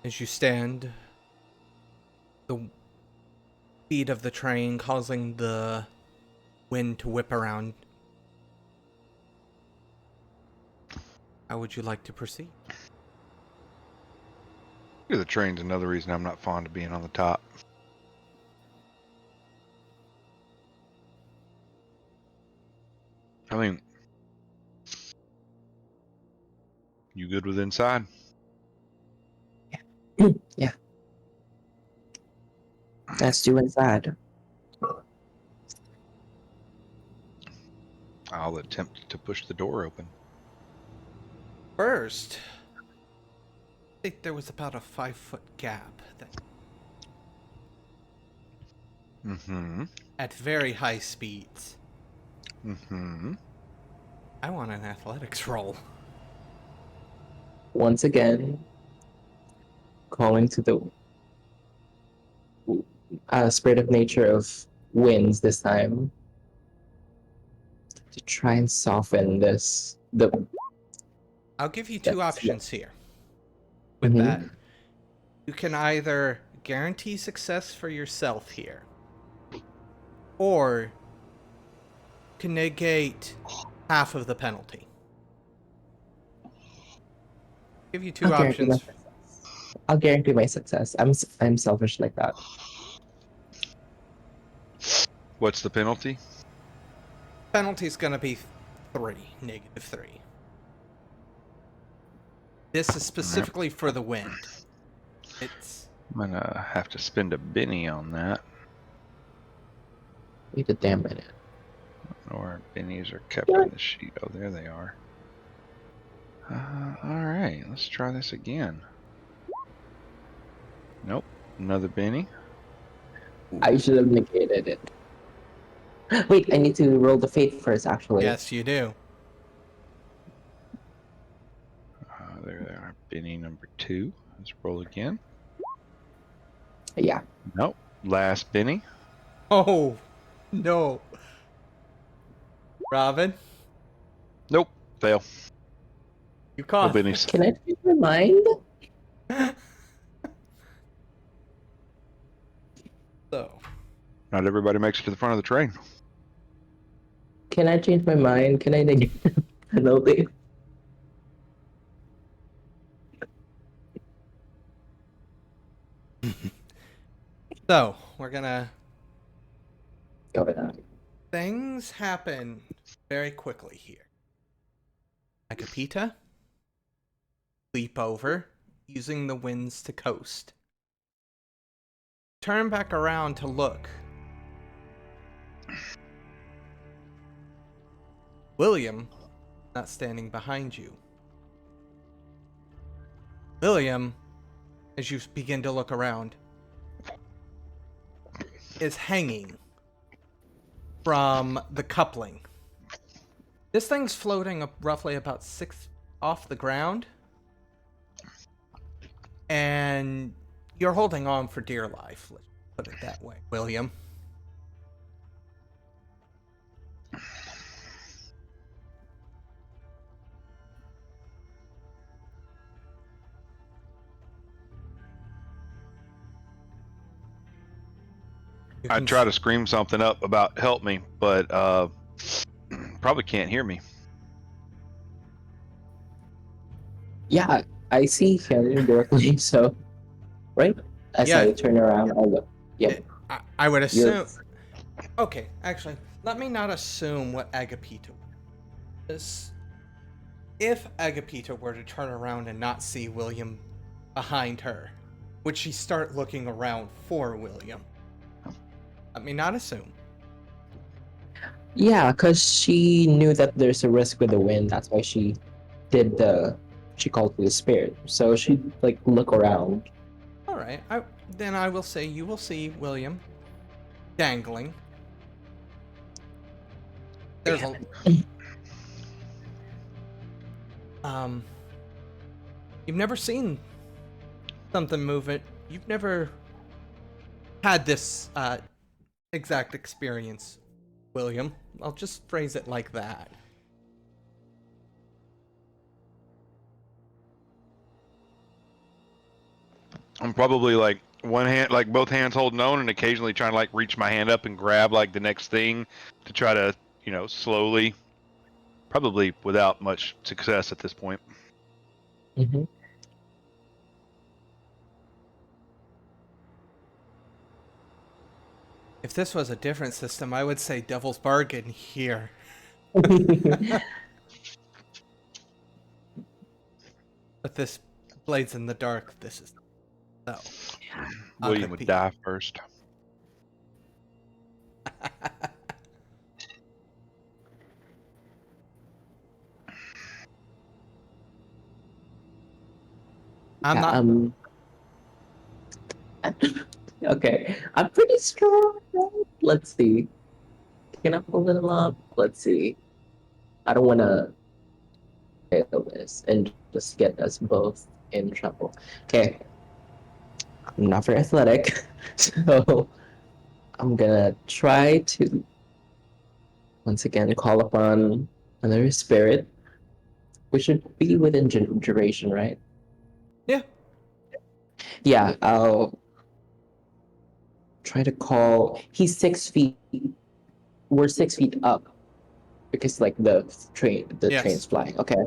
As you stand, the speed of the train causing the wind to whip around. How would you like to proceed? The train's another reason I'm not fond of being on the top. I mean, you good with inside? Yeah. Let's do inside. I'll attempt to push the door open. First, I think there was about a 5-foot gap that at very high speeds. I want an athletics roll. Once again, calling to the spirit of nature of winds this time to try and soften this. I'll give you two options here. With That you can either guarantee success for yourself here, or can negate half of the penalty. Give you two options. I'll guarantee my success. I'm selfish like that. What's the penalty? Penalty's gonna be -3. This is specifically for the wind. It's. I'm gonna have to spend a Benny on that. Wait a damn minute. Or Bennies are kept on the sheet. Oh, there they are. Alright, let's try this again. Nope, another Benny. I should have negated it. Wait, I need to roll the fate first, actually. Yes, you do. There they are. Benny number 2. Let's roll again. Yeah. Nope. Last Benny. Oh, no. Robin? Nope. Fail. You No caught. Bennies. Can I change my mind? So. Not everybody makes it to the front of the train. Can I change my mind? Can I negate the penalty? So, we're gonna... Go with that. Things happen very quickly here. Agapita, leap over, using the winds to coast. Turn back around to look. William, not standing behind you. William, as you begin to look around, is hanging from the coupling. This thing's floating up roughly about 6 off the ground. And you're holding on for dear life, let's put it that way, William. I try to scream something up about help me, but probably can't hear me. Yeah, I see him directly, so... Right? As I turn around, I look. Yep. I would assume... Okay, actually, let me not assume what Agapita is. If Agapita were to turn around and not see William behind her, would she start looking around for William? Let me not assume. Yeah, because she knew that there's a risk with the wind. That's why she did she called for the spirit. So she'd like look around. Alright, then I will say you will see William dangling. There's a... You've never seen something move it. You've never had this exact experience, William. I'll just phrase it like that. I'm probably like one hand, like both hands holding on, and occasionally trying to like reach my hand up and grab like the next thing to try to, slowly, probably without much success at this point. Mm-hmm. If this was a different system, I would say devil's bargain here. But this blades in the dark, this is so. William would die first. I'm not. Okay, I'm pretty strong. Right? Let's see. Can I pull it up? Let's see. I don't want to fail this and just get us both in trouble. Okay, I'm not very athletic, so I'm gonna try to once again call upon another spirit, which should be within duration, right? Yeah. Yeah, I'll try to call. He's 6 feet. We're 6 feet up because like the Yes. train's flying. Okay.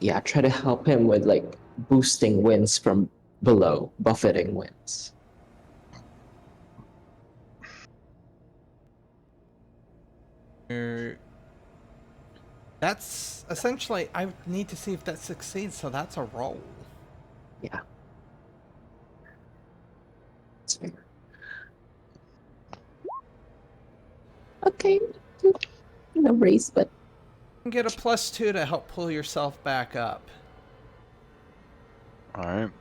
Yeah, try to help him with like boosting winds from below, buffeting winds. That's essentially. I need to see if that succeeds. So that's a roll. Yeah. That's fair. Okay. No race, but You can get a +2 to help pull yourself back up. All right.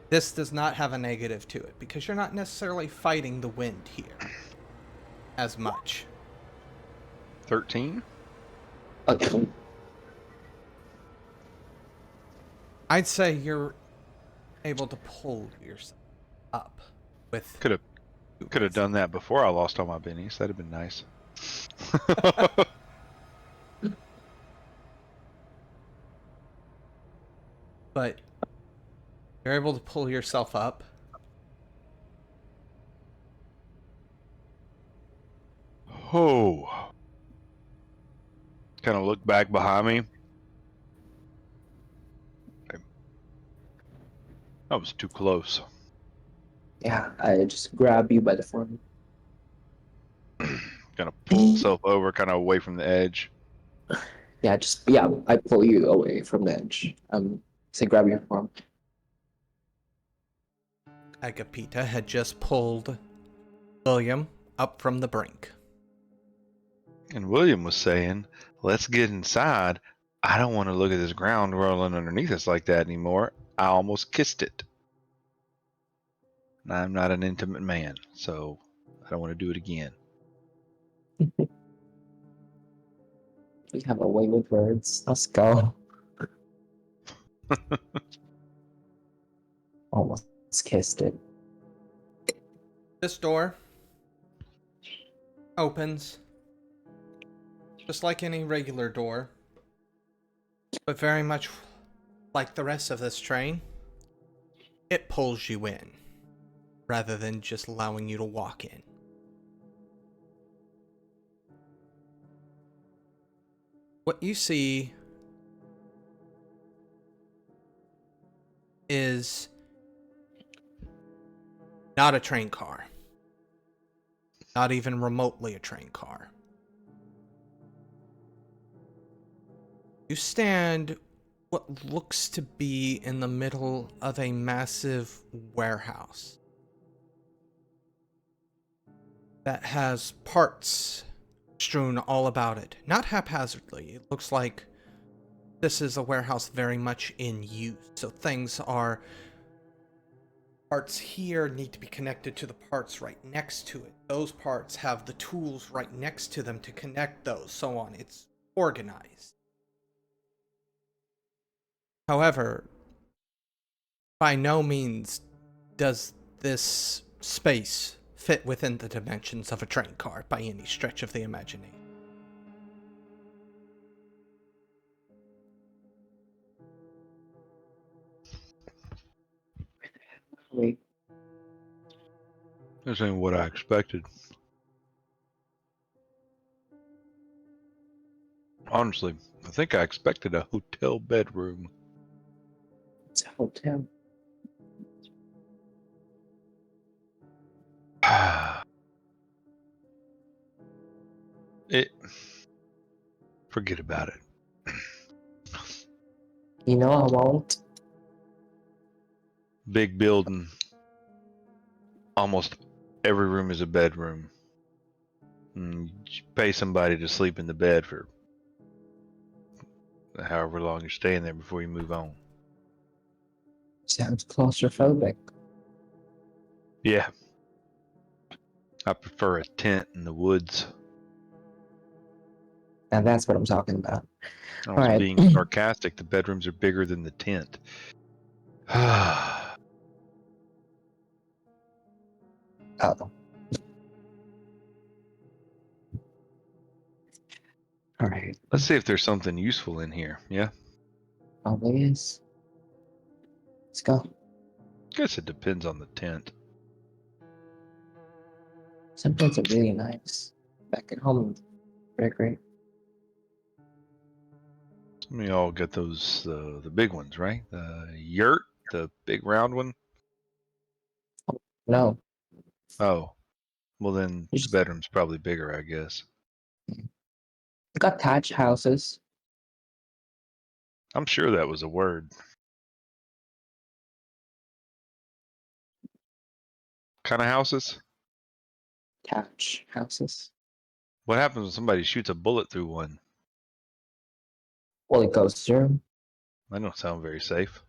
This does not have a negative to it because you're not necessarily fighting the wind here as much. 13. okay. I'd say you're able to pull yourself up with. Could have done that before I lost all my bennies. That'd have been nice. But you're able to pull yourself up. Oh. Kind of look back behind me. Okay. That was too close. Yeah, I just grab you by the form. Gonna pull myself over, kind of away from the edge. Yeah, I pull you away from the edge. Say grab your form. Agapita had just pulled William up from the brink. And William was saying, "Let's get inside. I don't want to look at this ground rolling underneath us like that anymore. I almost kissed it. And I'm not an intimate man, so I don't want to do it again." We have a way with words. Let's go. Almost kissed it. This door opens just like any regular door, but very much like the rest of this train, it pulls you in rather than just allowing you to walk in. What you see is not a train car. Not even remotely a train car. You stand what looks to be in the middle of a massive warehouse that has parts strewn all about it. Not haphazardly. It looks like this is a warehouse very much in use. So parts here need to be connected to the parts right next to it. Those parts have the tools right next to them to connect those, so on. It's organized. However, by no means does this space fit within the dimensions of a train car by any stretch of the imagination. Wait. This ain't what I expected. Honestly, I think I expected a hotel bedroom. It's a hotel. Forget about it. You know I won't. Big building. Almost every room is a bedroom. You pay somebody to sleep in the bed for however long you're staying there before you move on. Sounds claustrophobic. Yeah. I prefer a tent in the woods. Now that's what I'm talking about. I was All right. being sarcastic. The bedrooms are bigger than the tent. Oh. All right. Let's see if there's something useful in here. Yeah? Always. Let's go. Guess it depends on the tent. Some tents are really nice. Back at home, they're great. Some of y'all get those, the big ones, right? The yurt, the big round one? No. Oh. Well, then You the just bedroom's probably bigger, I guess. got thatch houses. I'm sure that was a word. Kind of houses? Thatch houses. What happens when somebody shoots a bullet through one? Well, it goes through. That don't sound very safe.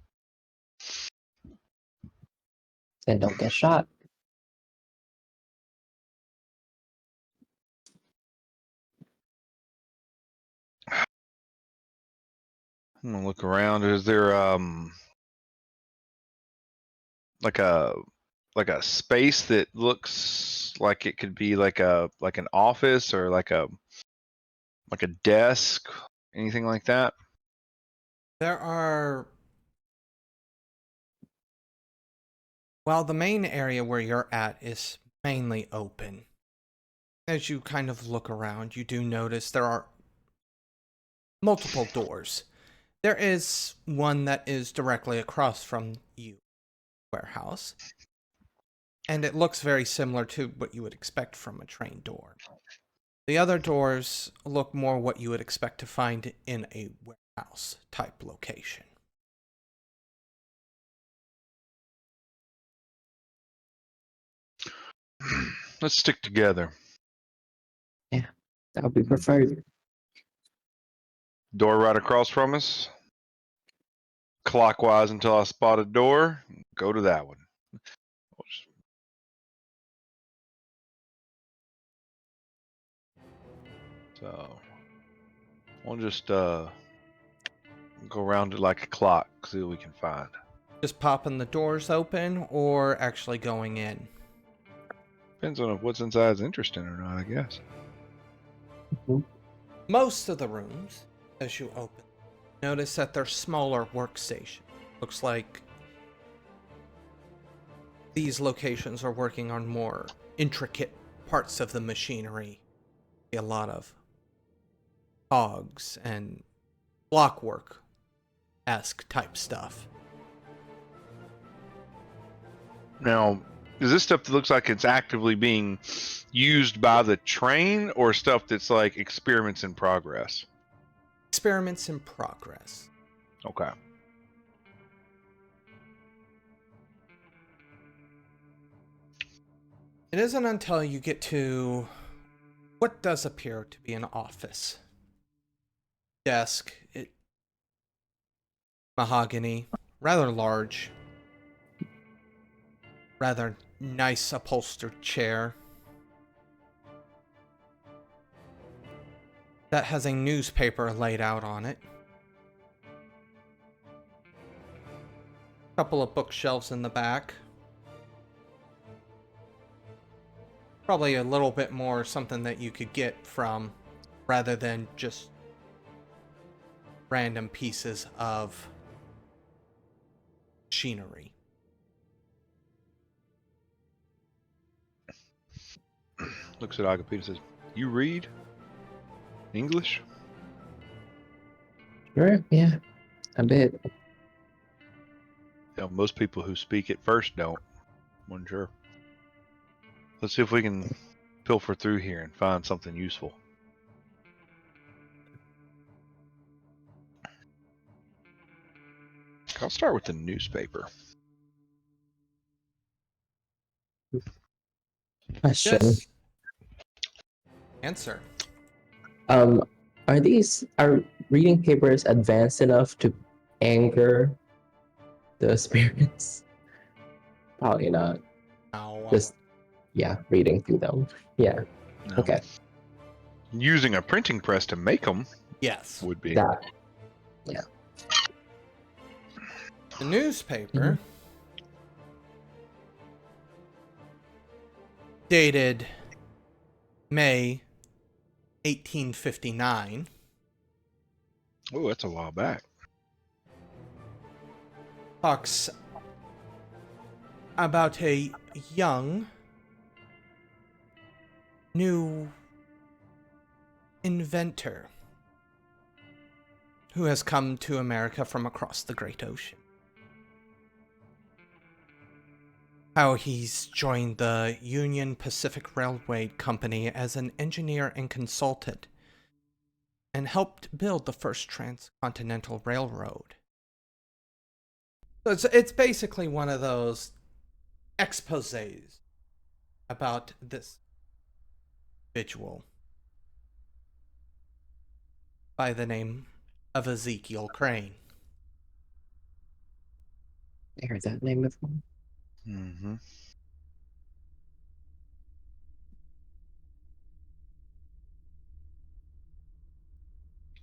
Then don't get shot. I'm gonna look around. Is there like a space that looks like it could be like an office or like a desk, anything like that? There are. While the main area where you're at is mainly open, as you kind of look around, you do notice there are multiple doors. There is one that is directly across from you, warehouse, and it looks very similar to what you would expect from a train door. The other doors look more what you would expect to find in a warehouse type location. Let's stick together. Yeah, that would be preferred. Door right across from us. Clockwise until I spot a door. Go to that one. So we'll just go around it like a clock, see what we can find. Just popping the doors open or actually going in? Depends on if what's inside is interesting or not, I guess. Mhm. Most of the rooms, as you open, notice that they're smaller workstations. Looks like these locations are working on more intricate parts of the machinery. A lot of cogs and blockwork-esque type stuff. Now, is this stuff that looks like it's actively being used by the train or stuff that's like experiments in progress? Experiments in progress. Okay. It isn't until you get to what does appear to be an office. Desk, mahogany, rather large, rather nice upholstered chair that has a newspaper laid out on it. Couple of bookshelves in the back. Probably a little bit more something that you could get from rather than just random pieces of machinery. Looks at Agapita and says, "You read English?" Sure, yeah, a bit. You know, most people who speak it first don't. Wasn't sure. Let's see if we can pilfer through here and find something useful. I'll start with the newspaper. Question. Yes. Answer. Are reading papers advanced enough to anger the spirits? Probably not. No. Just reading through them. Yeah. No. Okay. Using a printing press to make them Yes. would be. That. Yeah. The newspaper, dated May 1859, Oh, that's a while back. talks about a young, new inventor who has come to America from across the great ocean. How he's joined the Union Pacific Railway Company as an engineer and consultant, and helped build the first transcontinental railroad. So it's basically one of those exposés about this individual by the name of Ezekiel Crane. I heard that name before. Mm-hmm.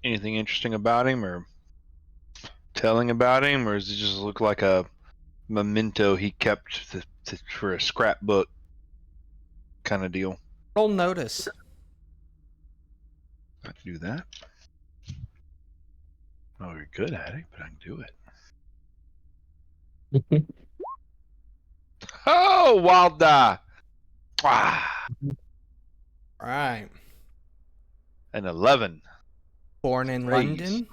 Anything interesting about him, or telling about him, or does it just look like a memento he kept for a scrapbook kind of deal? Roll notice. I can do that. Oh, you're good at it, but I can do it. Oh, wild die. Ah, Right. an 11. Born in Praise. London,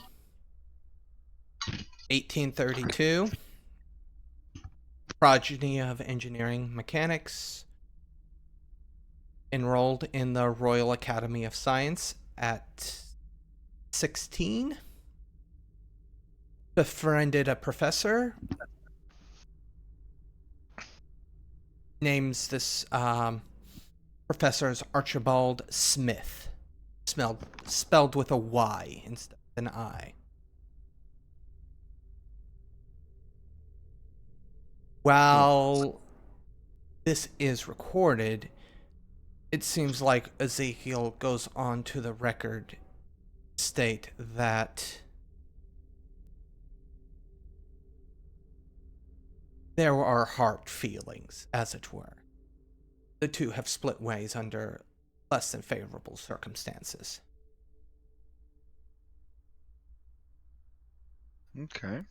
1832. Progeny of engineering mechanics. Enrolled in the Royal Academy of Science at 16. Befriended a professor. Names this professor as Archibald Smith. Spelled with a Y instead of an I. While this is recorded, it seems like Ezekiel goes on to the record state that there are heart feelings, as it were. The two have split ways under less than favorable circumstances. Okay.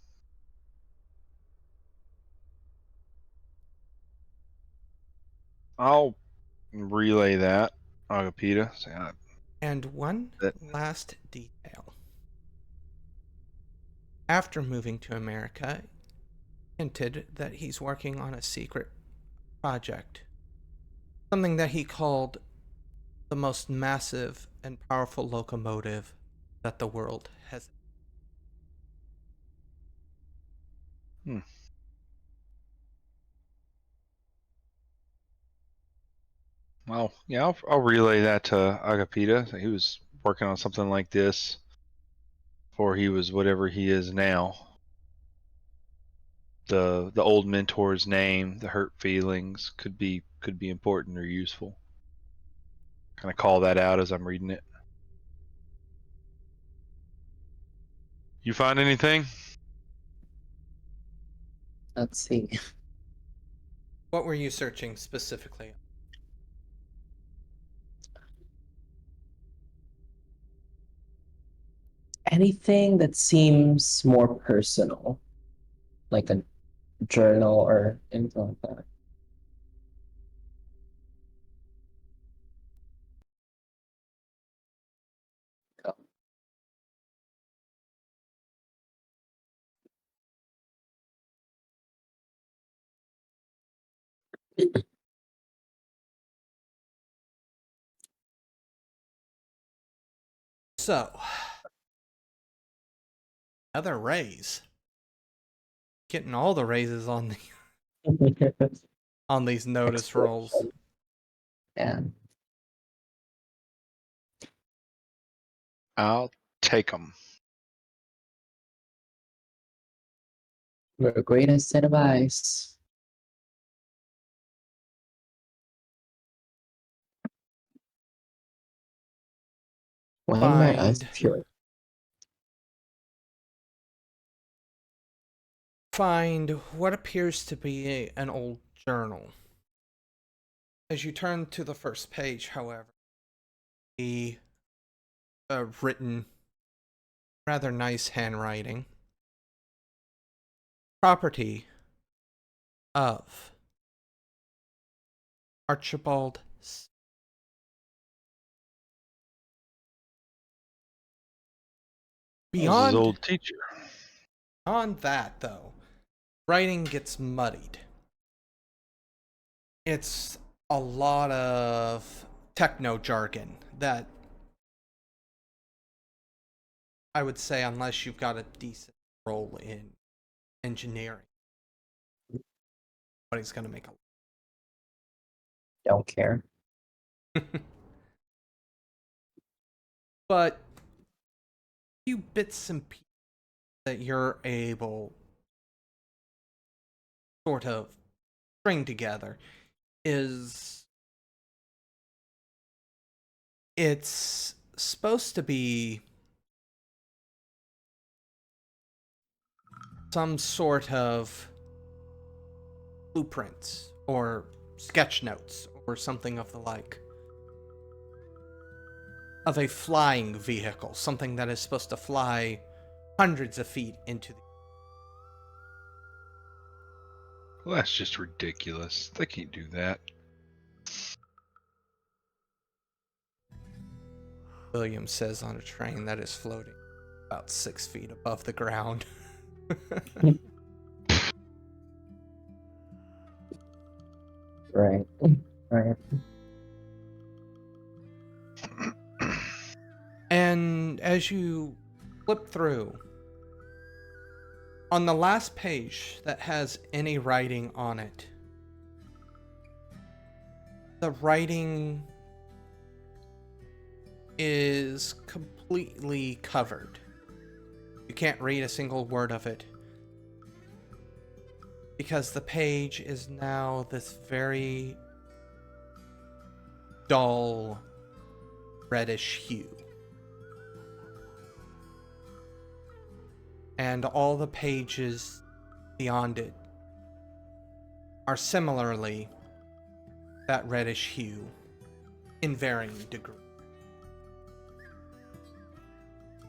I'll relay that, Agapita. Say, And one that. last detail. After moving to America, hinted that he's working on a secret project. Something that he called the most massive and powerful locomotive that the world has. Well, yeah, I'll relay that to Agapita. So he was working on something like this before he was whatever he is now. The old mentor's name, the hurt feelings could be important or useful. Kind of call that out as I'm reading it. You find anything? Let's see. What were you searching specifically? Anything that seems more personal, like a journal or anything like that. So, another raise. Getting all the raises on on these notice rolls. Yeah. I'll take them. We're a greatest set of eyes. Why am my eyes Find pure? find what appears to be an old journal. As you turn to the first page, however, the written, rather nice handwriting, property of Archibald. That was his Beyond old teacher. that, though, writing gets muddied. It's a lot of techno jargon that I would say, unless you've got a decent role in engineering, nobody's gonna make Don't care. a but few bits and pieces that you're able sort of string together is it's supposed to be some sort of blueprints or sketch notes or something of the like of a flying vehicle, something that is supposed to fly hundreds of feet into the Well, that's just ridiculous. They can't do that. William says on a train that is floating about 6 feet above the ground. Right. Right. And as you flip through, on the last page that has any writing on it, the writing is completely covered. You can't read a single word of it because the page is now this very dull reddish hue. And all the pages beyond it are similarly that reddish hue in varying degrees.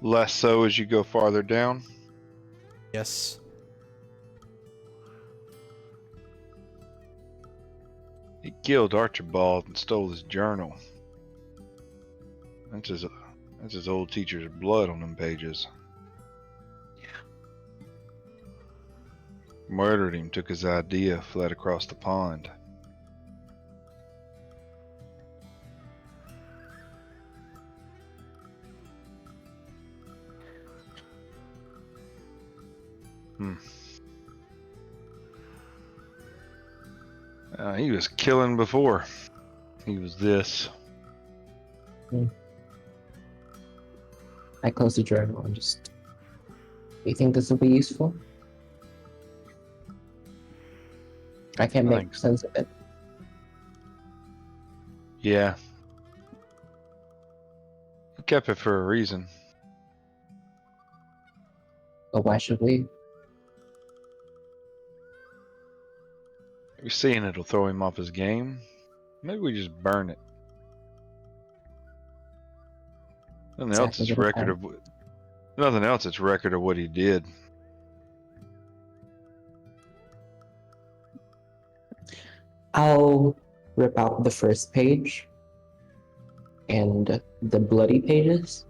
Less so as you go farther down. Yes. He killed Archibald and stole his journal. That's his old teacher's blood on them pages. Murdered him, took his idea, fled across the pond. He was killing before. He was this. I close the journal and just. Do you think this will be useful? I can't make Thanks. sense of it. Yeah. He kept it for a reason. But why should we? Maybe seeing it'll throw him off his game. Maybe we just burn it. Nothing else Exactly is what record I- of. Nothing else. It's record of what he did. I'll rip out the first page and the bloody pages.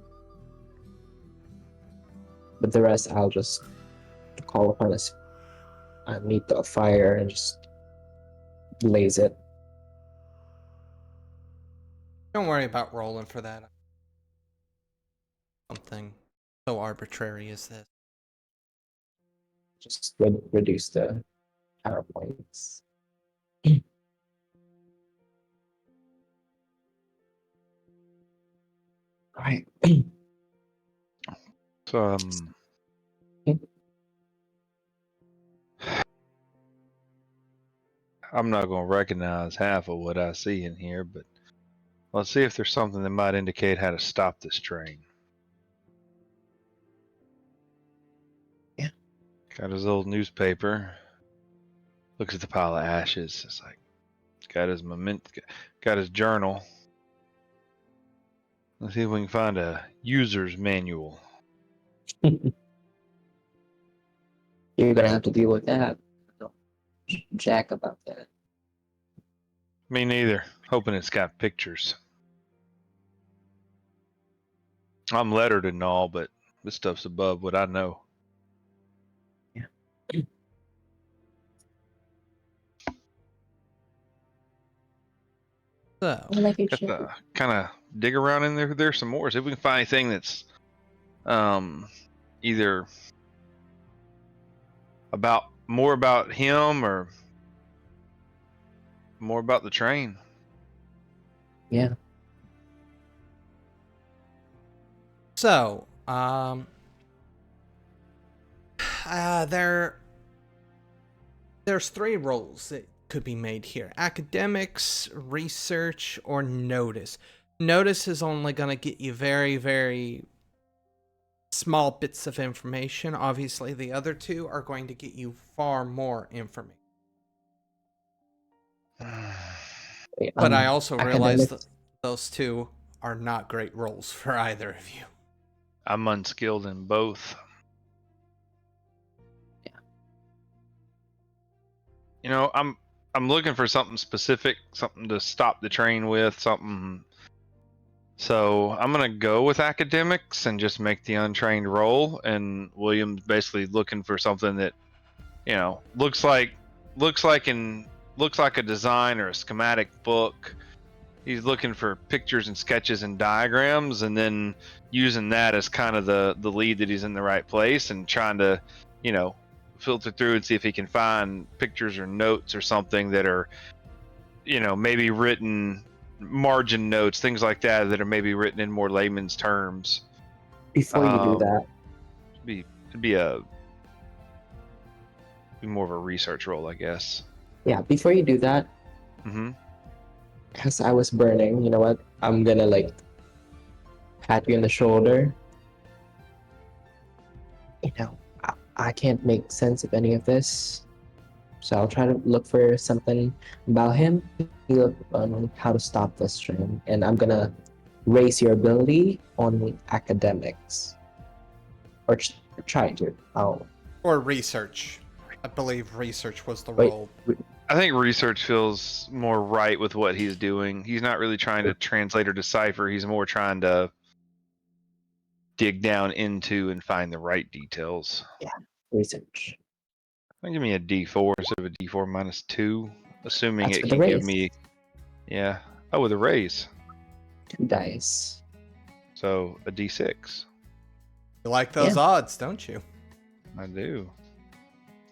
But the rest I'll just call upon us meet the fire and just blaze it. Don't worry about rolling for that. Something so arbitrary as this. Just reduce the power points. All right. So, I'm not going to recognize half of what I see in here, but let's see if there's something that might indicate how to stop this train. Yeah. Got his old newspaper. Looks at the pile of ashes. It's like, got his got his journal. Let's see if we can find a user's manual. You're gonna have to deal with that. Don't jack about that. Me neither. Hoping it's got pictures. I'm lettered and all, but this stuff's above what I know. Yeah. So, Like it Got should. the kind of dig around in there. There's some more. See if we can find anything that's either more about him or more about the train. Yeah. So, there's 3 roles that could be made here: academics, research, or notice. Notice is only going to get you very, very small bits of information. Obviously, the other 2 are going to get you far more information. But I also realize that those 2 are not great roles for either of you. I'm unskilled in both. Yeah. You know, I'm looking for something specific, something to stop the train with, something. So I'm gonna go with academics and just make the untrained roll. And William's basically looking for something that, you know, looks like a design or a schematic book. He's looking for pictures and sketches and diagrams, and then using that as kind of the lead that he's in the right place, and trying to, you know, filter through and see if he can find pictures or notes or something that are, you know, maybe written margin notes, things like that are maybe written in more layman's terms. Before you do that, It'd be more of a research role, I guess. yeah, before you do that, because I was burning, you know what? I'm gonna like pat you on the shoulder. You know, I can't make sense of any of this, so I'll try to look for something about him, look on how to stop this train, and I'm gonna raise your ability on academics, or try to. Or research. I believe research was the Wait, role. I think research feels more right with what he's doing. He's not really trying to translate or decipher. He's more trying to dig down into and find the right details. Yeah, research. Give me a D4 instead of a D4 minus 2, assuming That's it with the can give raise. me, yeah. Oh, with a raise. 2 dice. So a D6. You like those odds, don't you? I do.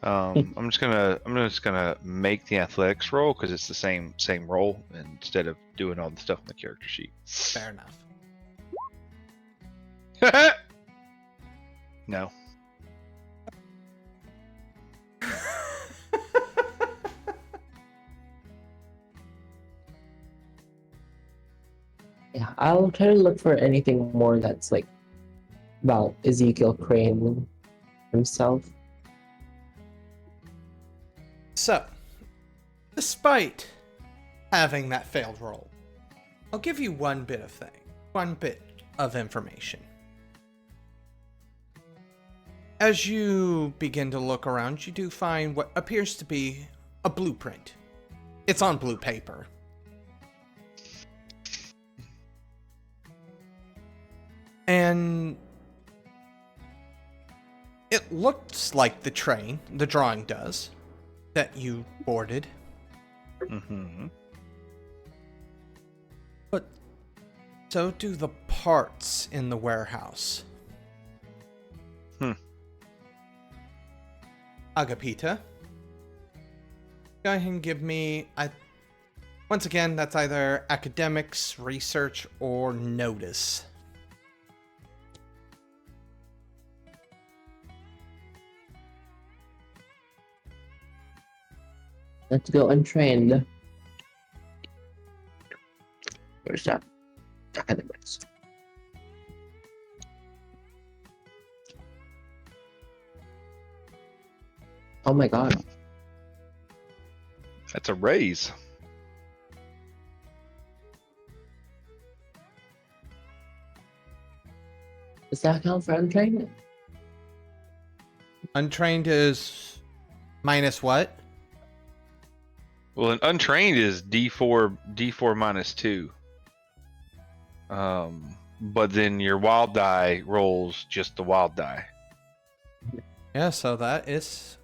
I'm just gonna make the athletics roll because it's the same roll instead of doing all the stuff on the character sheet. Fair enough. No. Yeah, I'll try to look for anything more that's like about Ezekiel Crane himself. So, despite having that failed roll, I'll give you one bit of information. As you begin to look around, you do find what appears to be a blueprint. It's on blue paper. And it looks like the train, the drawing does, that you boarded. Mm-hmm. But so do the parts in the warehouse. Agapita, go ahead and give me, once again, that's either academics, research, or notice. Let's go untrained. Where's that? Academics. Oh my god. That's a raise. Does that count for untrained? Untrained is minus what? Well, an untrained is D4 minus 2. But then your wild die rolls just the wild die. Yeah, so that is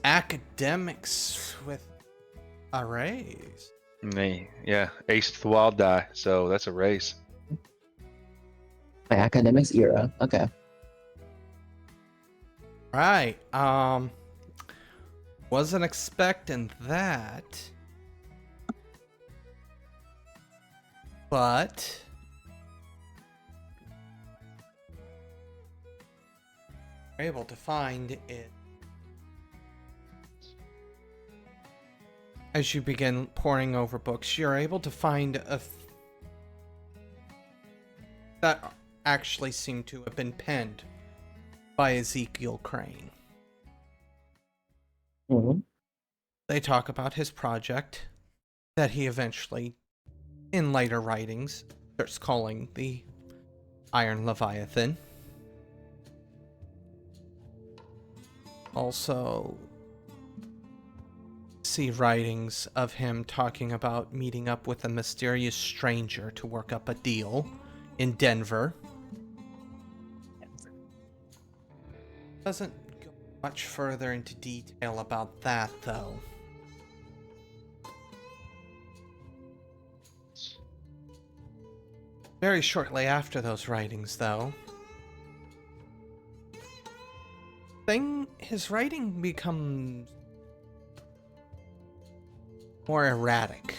academics with a raise. Yeah, aced the wild die, so that's a raise. My academics era. Okay. Right. Wasn't expecting that. But you're able to find it as you begin poring over books. You're able to find that actually seem to have been penned by Ezekiel Crane. Mm-hmm. They talk about his project that he eventually, in later writings, starts calling the Iron Leviathan. Also, see writings of him talking about meeting up with a mysterious stranger to work up a deal in Denver. Doesn't go much further into detail about that, though. Very shortly after those writings, though, his writing becomes more erratic.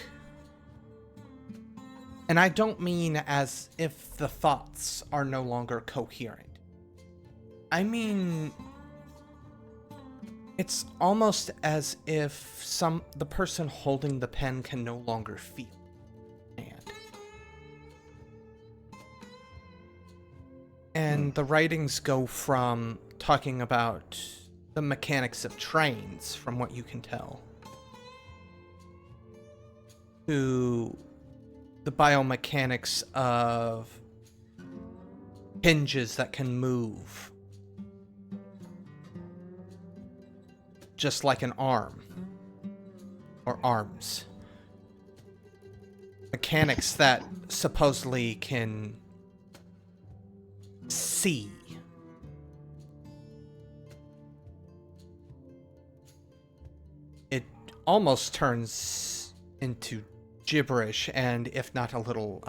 And I don't mean as if the thoughts are no longer coherent. I mean, it's almost as if the person holding the pen can no longer feel. And the writings go from talking about the mechanics of trains, from what you can tell, to the biomechanics of hinges that can move, just like an arm, or arms. Mechanics that supposedly can see. It almost turns into gibberish, and if not a little,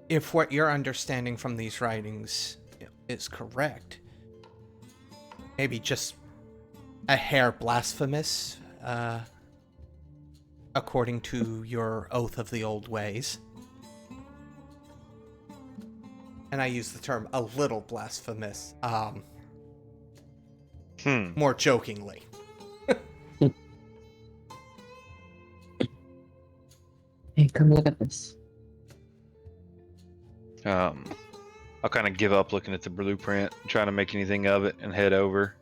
if what you're understanding from these writings is correct, maybe just a hair blasphemous, according to your oath of the old ways. And I use the term a little blasphemous, more jokingly. Hey, come look at this. I'll kind of give up looking at the blueprint, trying to make anything of it, and head over.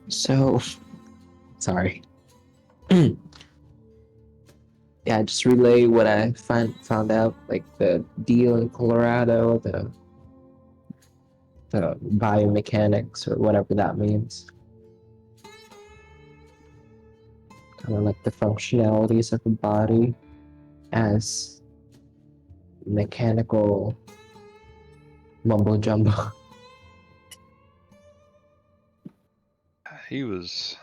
So, sorry. Yeah, just relay what I found out, like the deal in Colorado, the biomechanics or whatever that means. Kind of like the functionalities of the body as mechanical Mumbo jumbo. He was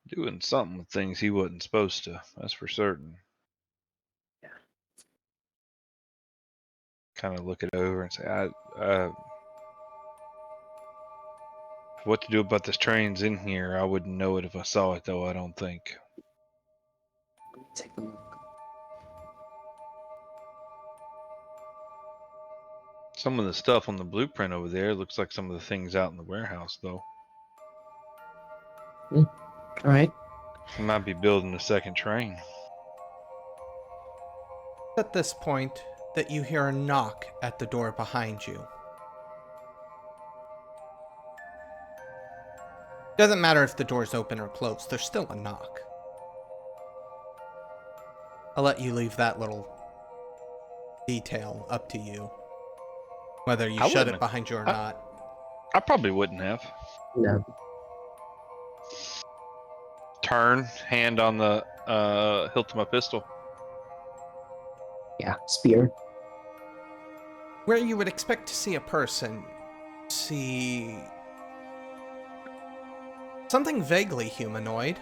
doing something with things he wasn't supposed to. That's for certain. Kind of look it over and say, what to do about this train's in here. I wouldn't know it if I saw it, though. I don't think. Take a look. Some of the stuff on the blueprint over there looks like some of the things out in the warehouse, though. All right. We might be building a second train. At this point, that you hear a knock at the door behind you. Doesn't matter if the door's open or closed, there's still a knock. I'll let you leave that little detail up to you. Whether you shut it behind you or not. I probably wouldn't have. No. Turn, hand on the hilt of my pistol. Yeah, spear. Where you would expect to see a person, see something vaguely humanoid,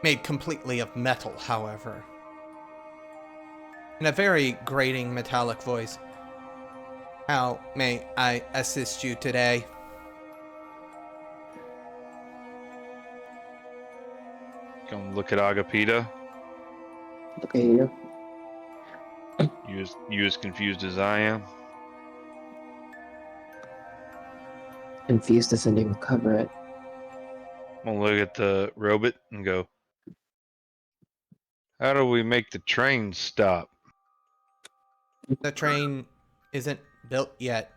made completely of metal, however. In a very grating metallic voice, how may I assist you today? Come look at Agapita. Look at you. You as confused as I am. Confused doesn't even cover it. I'm gonna look at the robot and go, how do we make the train stop? The train isn't built yet.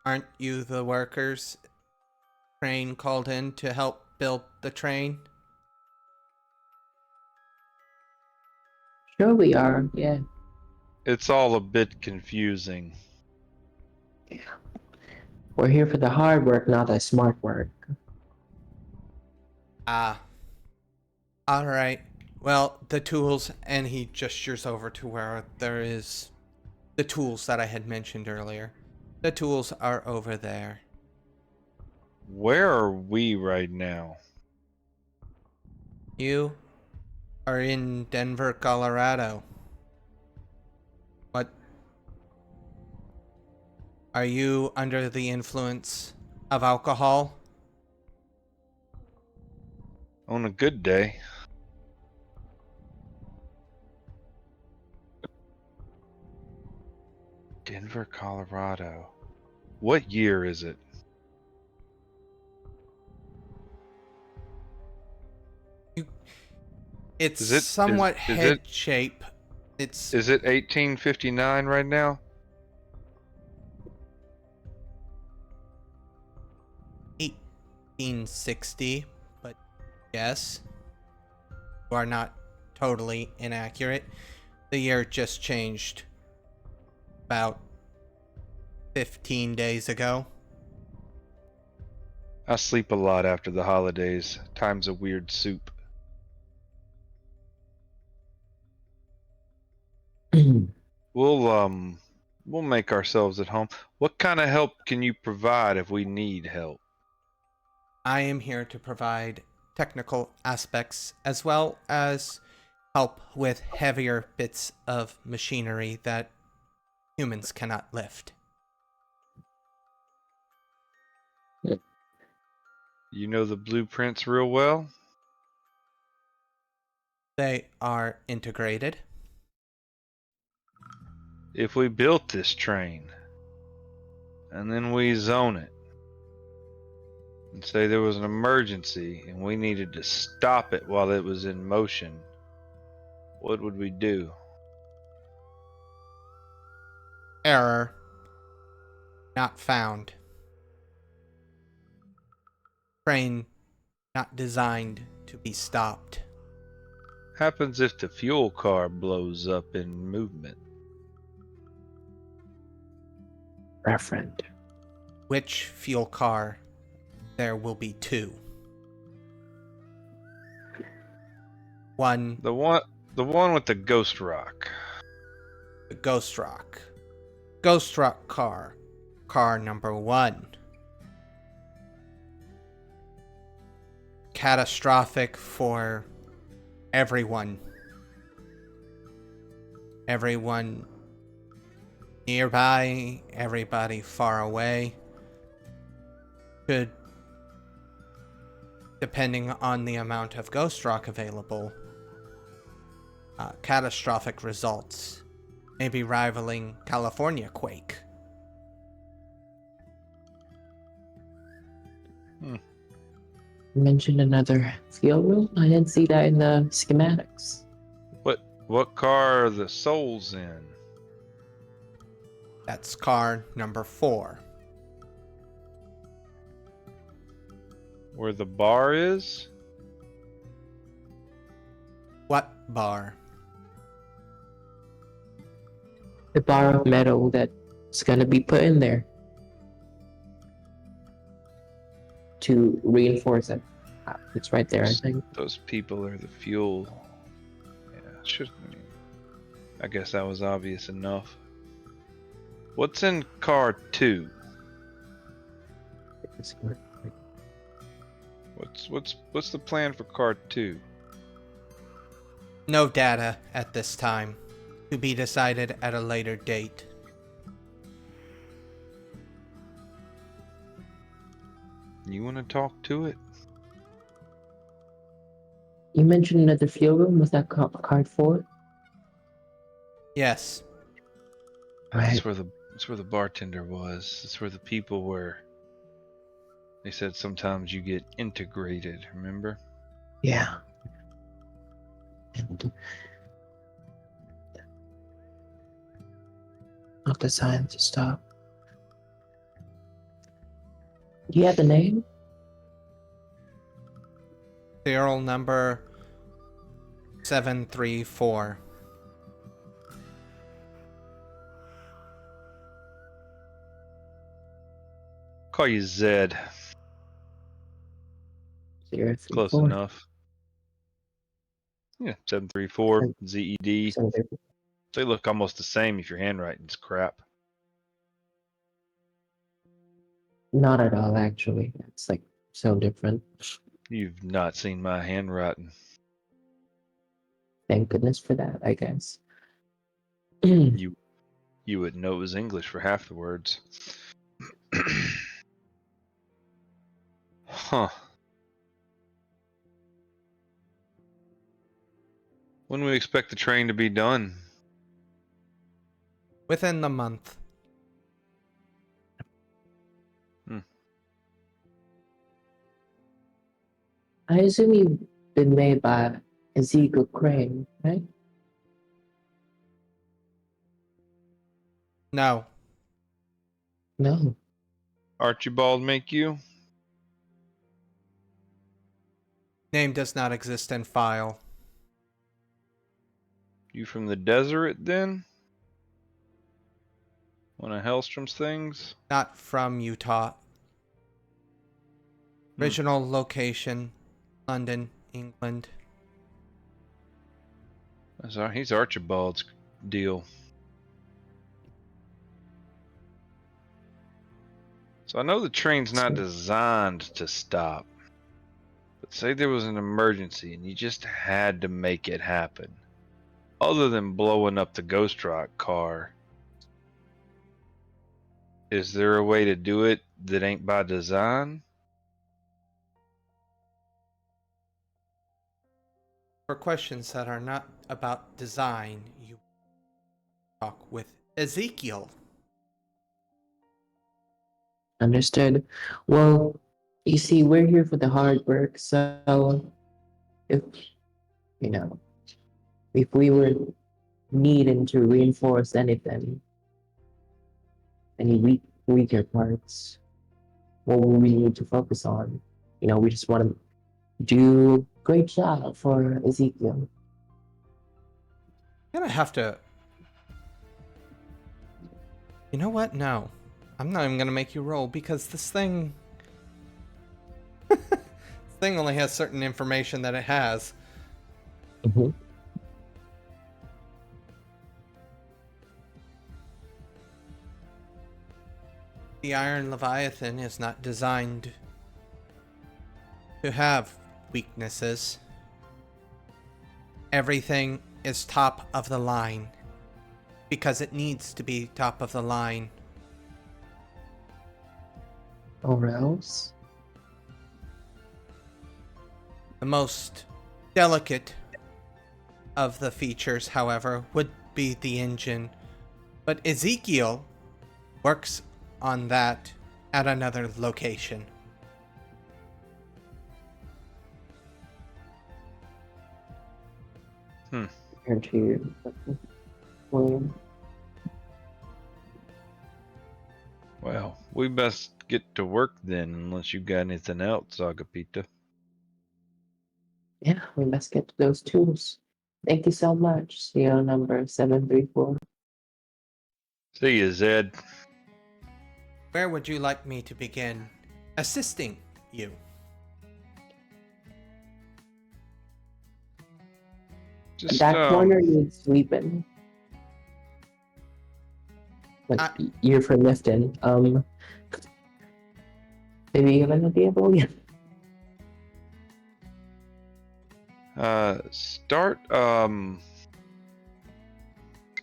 Aren't you the workers? Train called in to help build the train? Sure we are, yeah. It's all a bit confusing. We're here for the hard work, not the smart work. Ah. Alright. Well, the tools, and he gestures over to where there is the tools that I had mentioned earlier. The tools are over there. Where are we right now? You are in Denver, Colorado. What? Are you under the influence of alcohol? On a good day. Denver, Colorado. What year is it? It's Is it- is- somewhat is head it- shape. It's Is it 1859 right now? 1860, but yes, you are not totally inaccurate. The year just changed about 15 days ago. I sleep a lot after the holidays. Time's a weird soup. We'll make ourselves at home. What kind of help can you provide if we need help? I am here to provide technical aspects as well as help with heavier bits of machinery that humans cannot lift. You know the blueprints real well? They are integrated. If we built this train, and then we zone it, and say there was an emergency and we needed to stop it while it was in motion, what would we do? Error. Not found. Train not designed to be stopped. Happens if the fuel car blows up in movement? Reverend. Which fuel car? There will be two. One, The one with the ghost rock. the Ghost Rock. Ghost truck car. Car number 1. Catastrophic for everyone. Everyone nearby, everybody far away. Should, depending on the amount of ghost rock available, catastrophic results, maybe rivaling California quake. You mentioned another fuel room. I didn't see that in the schematics. What car are the souls in? That's car number 4. Where the bar is? What bar? The bar of metal that's gonna be put in there to reinforce it. It's right there, I think. Those people are the fuel. Yeah, I guess that was obvious enough. What's in car 2? What's the plan for car 2? No data at this time. To be decided at a later date. You want to talk to it? You mentioned another fuel room. Was that card 4? Yes. Right. That's where the bartender was. That's where the people were. They said sometimes you get integrated, remember? Yeah. And not the sign to stop. Do you have the name? Serial number 734. Call you Zed. 034. Close enough. Yeah, 734 ZED. 734. They look almost the same if your handwriting's crap. Not at all, actually. It's like so different. You've not seen my handwriting. Thank goodness for that, I guess. You wouldn't know it was English for half the words. Huh. When do we expect the train to be done? Within the month. I assume you've been made by Ezekiel Crane, right? No. No. Archibald make you? Name does not exist in file. You from the desert then? One of Hellstrom's things? Not from Utah. Original location, London, England. He's Archibald's deal. So I know the train's not designed to stop. But say there was an emergency and you just had to make it happen. Other than blowing up the Ghost Rock car, is there a way to do it that ain't by design? For questions that are not about design, you talk with Ezekiel. Understood. Well, you see, we're here for the hard work, so if if we were needing to reinforce anything, any weaker parts, what would we need to focus on? We just want to do a great job for Ezekiel. I'm gonna have to... You know what? No. I'm not even gonna make you roll because this thing... this thing only has certain information that it has. Mm-hmm. The Iron Leviathan is not designed to have weaknesses. Everything is top of the line because it needs to be top of the line. Or else? The most delicate of the features, however, would be the engine. But Ezekiel works on that at another location. Turn to William. Well, we best get to work then, unless you got anything else, Agapita. Yeah, we must get those tools. Thank you so much. CO number 734. See you, Zed. Where would you like me to begin assisting you? Just, That corner needs sweeping. Like, you're for lifting. Maybe you have an idea, William? Start, I'm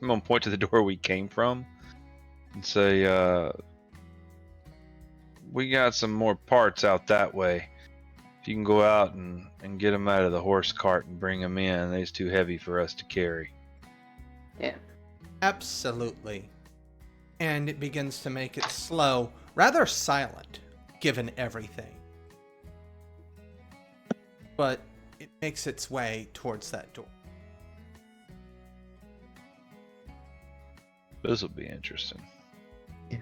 gonna point to the door we came from and say, we got some more parts out that way. If you can go out and get them out of the horse cart and bring them in, they's too heavy for us to carry. Yeah. Absolutely. And it begins to make it slow, rather silent, given everything. But it makes its way towards that door. This will be interesting. Yeah.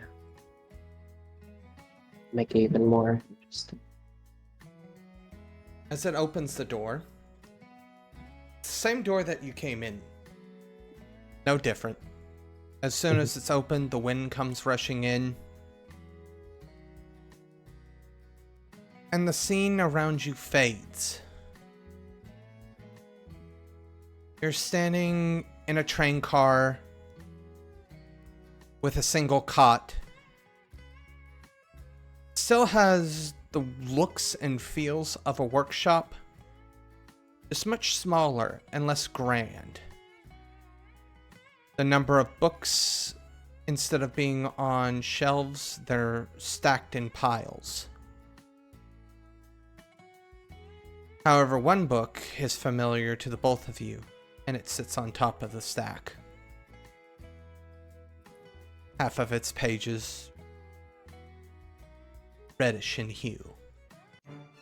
Make it even more interesting. As it opens the door, same door that you came in. No different. As soon as it's opened, the wind comes rushing in. And the scene around you fades. You're standing in a train car with a single cot. Still has the looks and feels of a workshop, just much smaller and less grand. The number of books, instead of being on shelves, they're stacked in piles. However, one book is familiar to the both of you, and it sits on top of the stack. Half of its pages reddish in hue.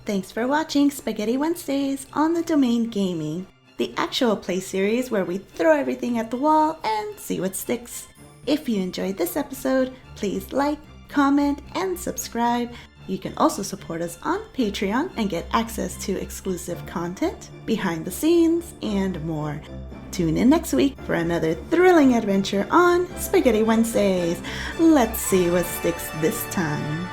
Thanks for watching Spaghetti Wednesdays on the Domain Gaming, the actual play series where we throw everything at the wall and see what sticks. If you enjoyed this episode, please like, comment, and subscribe. You can also support us on Patreon and get access to exclusive content, behind the scenes, and more. Tune in next week for another thrilling adventure on Spaghetti Wednesdays. Let's see what sticks this time.